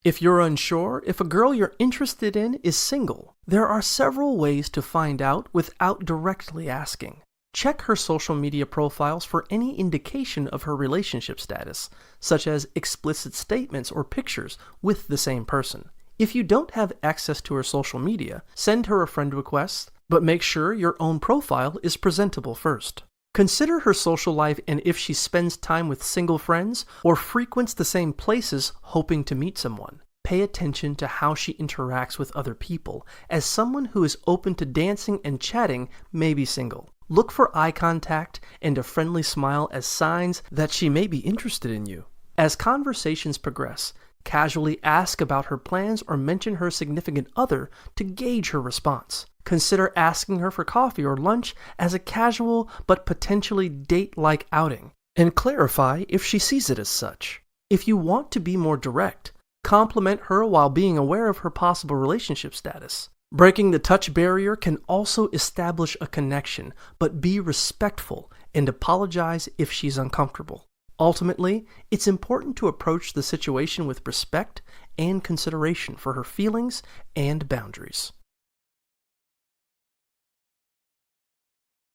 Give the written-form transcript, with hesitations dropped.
If you're unsure if a girl you're interested in is single, there are several ways to find out without directly asking. Check her social media profiles for any indication of her relationship status, such as explicit statements or pictures with the same person. If you don't have access to her social media, send her a friend request, but make sure your own profile is presentable first. Consider her social life and if she spends time with single friends or frequents the same places hoping to meet someone. Pay attention to how she interacts with other people, as someone who is open to dancing and chatting may be single. Look for eye contact and a friendly smile as signs that she may be interested in you. As conversations progress, casually ask about her plans or mention her significant other to gauge her response. Consider asking her for coffee or lunch as a casual but potentially date-like outing, and clarify if she sees it as such. If you want to be more direct, compliment her while being aware of her possible relationship status. Breaking the touch barrier can also establish a connection, but be respectful and apologize if she's uncomfortable. Ultimately, it's important to approach the situation with respect and consideration for her feelings and boundaries.